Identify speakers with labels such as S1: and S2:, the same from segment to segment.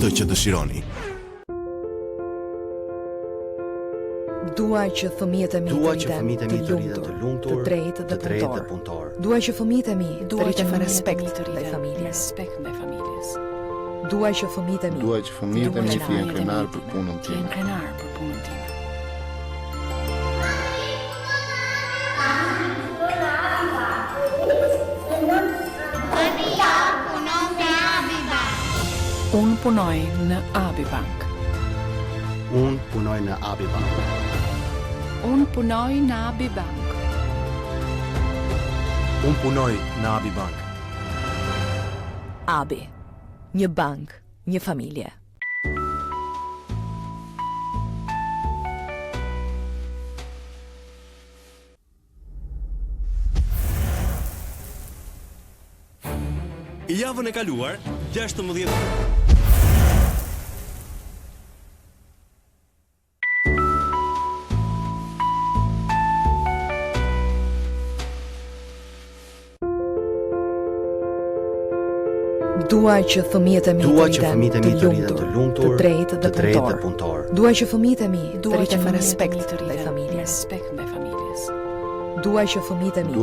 S1: atë që dëshironi.
S2: Dua që fëmijët e mi të rriten të lumtur, të drejtë dhe punëtor. Dua që fëmijët e mi të rriten me respekt ndaj familjes. Dua që fëmijët e mi
S3: të jenë krenar për punën time.
S4: Unë punoj në Abibank.
S5: Unë punoj në Abibank.
S4: Unë punoj në Abibank.
S1: Unë punoj në Abibank.
S2: Abi, një bank, një familje.
S1: Javën e kaluar, 16
S2: Dua që fëmijët e mi të rriten të lumtur, të drejtë dhe punëtor. Dua që fëmijët e mi të rriten me respekt ndaj familjes. Dua që fëmijët e mi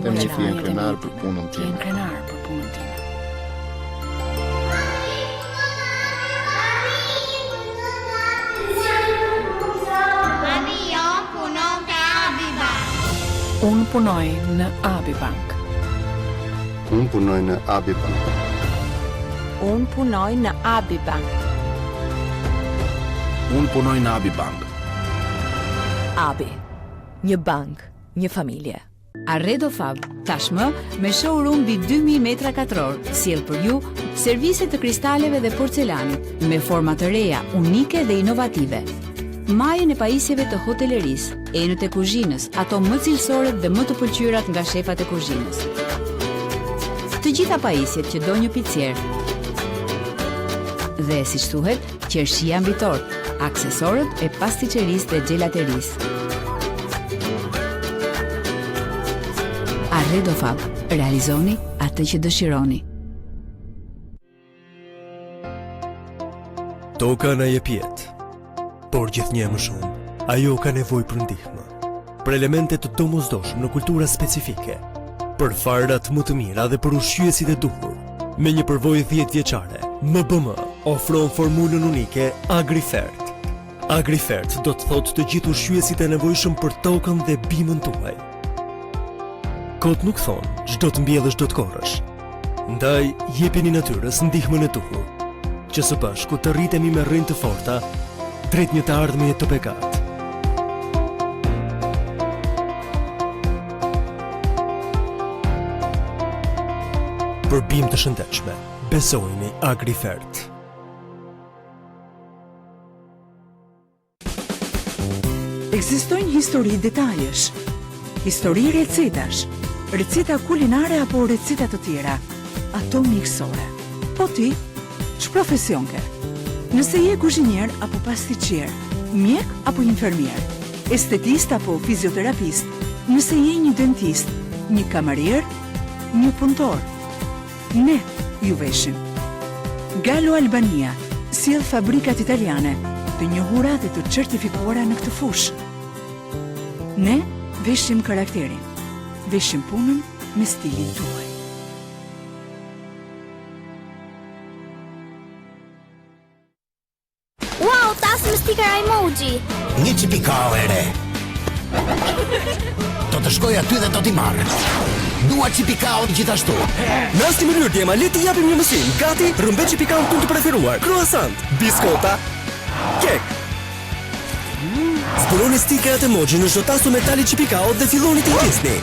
S3: të jenë krenar për punën time.
S4: Unë punoj në Abibank.
S3: Unë punoj në Abibank.
S6: Unë punoj në Abibank.
S1: Unë punoj në Abibank.
S2: Abi, një bank, një familje.
S7: Arredo Fab, tashmë me showroom mbi 2000 metra katror, sjell për ju servise të kristaleve dhe porcelanit me forma të reja, unike dhe inovative. Majën e pajisjeve të hoteleris, enët e kuzhinës, ato më cilësorët dhe më të pëlqyrat nga shefat e kuzhinës. Të gjitha pajisjet që do një picier. Dhe, si thuhet, qershia mbitor, aksesorët e pastiqeris dhe gelateris. Arredo Fab, realizoni atë që dëshironi.
S8: Toka na jep jetë, por gjithnjë më shumë, ajo ka nevojë për ndihmë, për elemente të domosdoshme në kultura specifike, për farat më të mira dhe për ushqyesit e duhur. Me një përvojë 10 vjeçare, MBM ofron formulën unike AgriFert. AgriFert do të thotë të gjithë ushqyesit e nevojshëm për tokën dhe bimën tuaj. Kot nuk thonë, çdo të mbjellësh do të korrësh. Ndaj, jepini natyrës ndihmën e duhur, që së bashku të rritemi me rrymë të forta drejt një të ardhmeje të begat. Për bimë të shëndetshme, besojni AgriFert.
S9: Ekzistojnë histori detajesh, histori recetash, receta kulinare apo receta të tjera, ato mjekësore. Po ti, që profesion ke? Nëse je kuzhinier apo pastiqier, mjek apo infermier, estetist apo fizioterapist, nëse je një dentist, një kamarier, një punëtor, ne ju veshim. Gallo Albania, sjell fabrikat italiane, të njohura dhe të certifikuara në këtë fushë. Ne veshim karakterin, veshim punën me stilin tuaj.
S10: Wow, tas me sticker emoji.
S11: Një qipikao e re. Do të shkoj aty dhe do t'i marrë. Dua qipikao gjithashtu.
S8: Në asnjë mënyrë djema, le t'i japim një mësim. Gati, rrëmbe qipikao tunë të preferuar. Croissant, biskota, kek. Zbuloni stikerat emoji në çdo tas metali qipikao dhe filloni të ngjisni.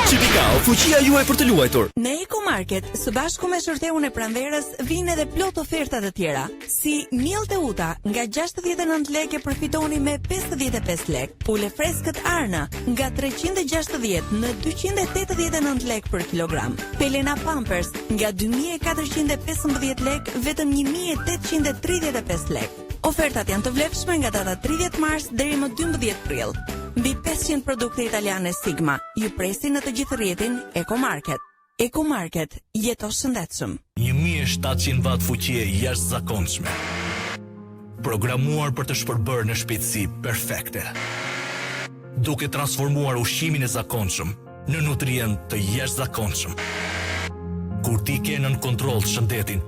S8: Qipikao, fuqia juaj për të luajtur.
S12: Në Ecomarket, së bashku me shërtheun e pranverës, vinë edhe plot oferta të tjera. Si miell të uta, nga 69 lekë përfitoni me 55 lekë. Pule freskët Arna, nga 360 në 289 lekë për kilogram. Pelena Pampers, nga 2415 lekë, vetëm 1835 lekë. Ofertat janë të vlefshme nga data 30 mars deri më 12 prill. Mbi 500 produkte italiane Sigma ju presin në të gjithë rrjetin Ecomarket. Ecomarket, jeto shëndetshëm.
S11: 1000
S13: 1700 watt fuqie jashtëzakonshme. Programuar për të shpërbërë në shpejtësi perfekte, duke transformuar ushqimin e zakonshëm në nutrient të jashtëzakonshëm. Kur ti ke nën kontroll shëndetin,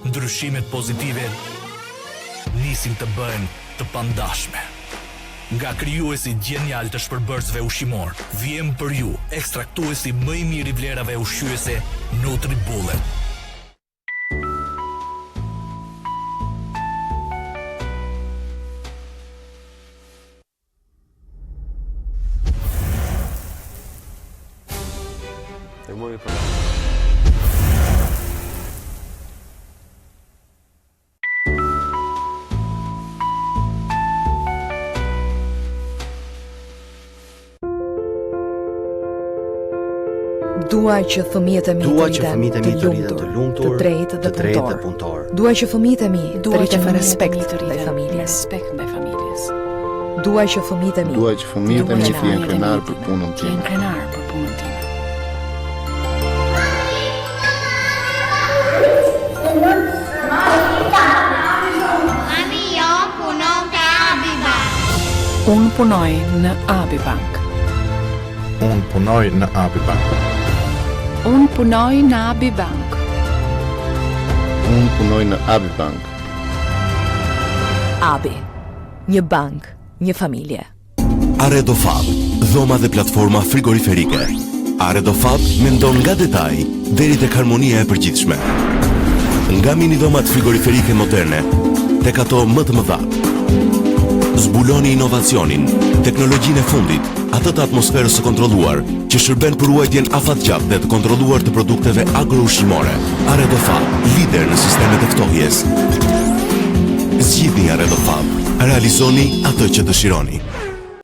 S13: ndryshimet pozitive nisin të bëhen të pandashme. Nga krijuesi genial të shpërbërësve ushqimor, vjen për ju ekstraktuesi më i mirë i vlerave ushqyese NutriBullet.
S2: Dua që fëmijët e mi të rriten të lumtur, të drejtë dhe punëtor. Dua që fëmijët e mi të rriten me respekt ndaj familjes. Dua që fëmijët e mi
S3: të jenë krenar për punën time.
S10: Mami jo punon te Abibank.
S4: Unë punoj në Abibank.
S1: Unë punoj në Abibank.
S4: Unë punoj në Abibank.
S3: Unë punoj në Abibank.
S2: Abi, një bank, një familje.
S8: Aredofab, dhoma dhe platforma frigoriferike. Aredofab mendon nga detaj deri tek harmonia e përgjithshme. Nga mini dhomat frigoriferike moderne tek ato më të mëdha. Zbuloni inovacionin, teknologjinë e fundit, atë të atmosferës së kontrolluar, që shërben për ruajtjen afatgjat dhe të kontrolluar të produkteve agro-ushqimore. Aredofab, lider në sistemet e ftohjes. Zgjidhni Aredofab, realizoni atë që dëshironi.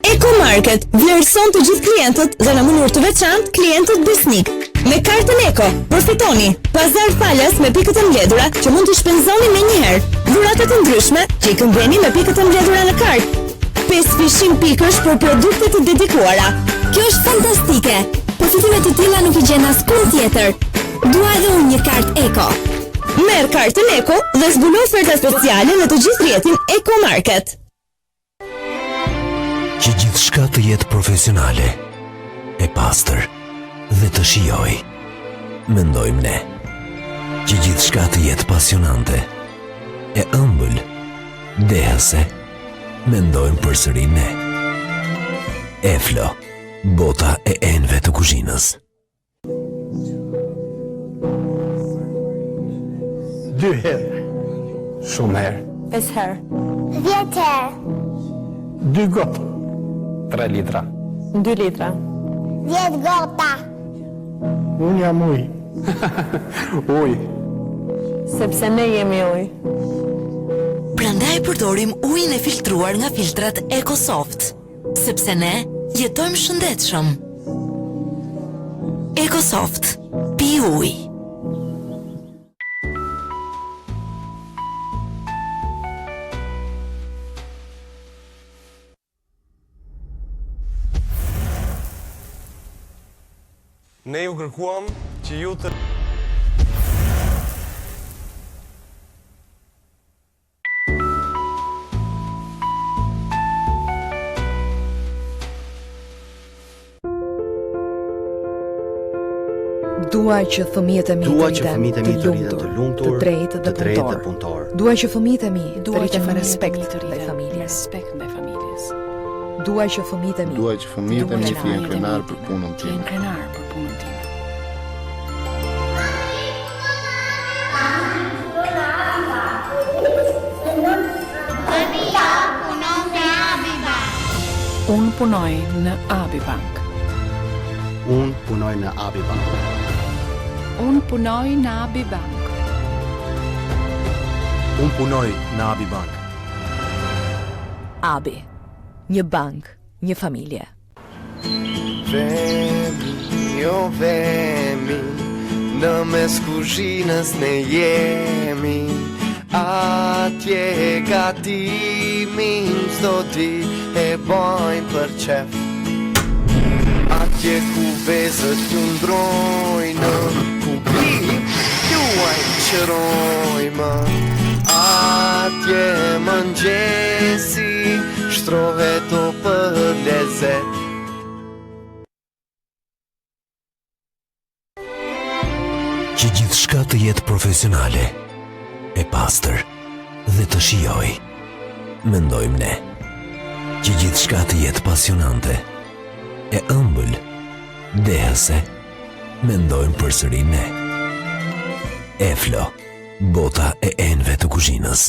S14: Ecomarket vlerëson të gjithë klientët dhe në mënyrë të veçantë klientët besnik. Me kartën Eko, përfitoni pazar falas me pikët e mbledhura që mund të shpenzoni me njëherë, dhuratat të ndryshme që i këmbeni me pikët e mbledhura në kartë, 5 fishim pikësh për produkte të dedikuara.
S10: Kjo është fantastike. Përfitimet të tilla nuk i gjen askund tjetër. Dua edhe unë një kartë Eko.
S14: Merr kartën Eko dhe zbulo oferta speciale në të gjithë rrjetin Ecomarket.
S8: Që gjithçka të jetë profesionale, e pastër dhe të shijoj, mendojmë ne. Që gjithçka të jetë pasionante, e ëmbël, dehëse, mendojmë përsëri ne. Eflo, bota e enëve të kuzhinës.
S5: 2 herë. Shumë herë.
S14: 5 herë.
S10: 10 herë.
S5: 2 gotë. 3 litra.
S14: 2 litra.
S10: 10 gota.
S5: Unë jam uj. Uj.
S14: Sepse ne jemi uj.
S12: Prandaj përdorim ujin e filtruar nga filtrat EcoSoft, sepse ne jetojmë shëndetshëm. EcoSoft, pi ujë.
S1: Ne ju kërkuam që ju të...
S2: Dua që fëmijët e mi të rriten të lumtur, të drejtë dhe punëtor. Dua që fëmijët e mi të rriten me respekt ndaj familjes. Dua që fëmijët e mi
S3: të jenë krenar për punën time.
S10: Mami jo punon te Abibank.
S4: Unë punoj në Abibank.
S5: Unë punoj në Abibank.
S4: Unë punoj në Abibank.
S1: Unë punoj në Abibank.
S2: Abi, një bank, një familje.
S15: Vemi, jo vemi, në mes kuzhinës ne jemi, atje gatimin çdo ditë e bojmë për qef. Atje ku vezët qëndrojnë, ku bim, ju muaj qërojmë atje mëngjesi shtrohet o për lezet.
S16: Që gjithë shka të jetë profesionale, e pastër dhe të shijoj, mendojmë ne. Që gjithë shka të jetë pasionante, e ëmbël, dehëse, mendojmë përsëri ne. Eflo, bota e enëve të kuzhinës.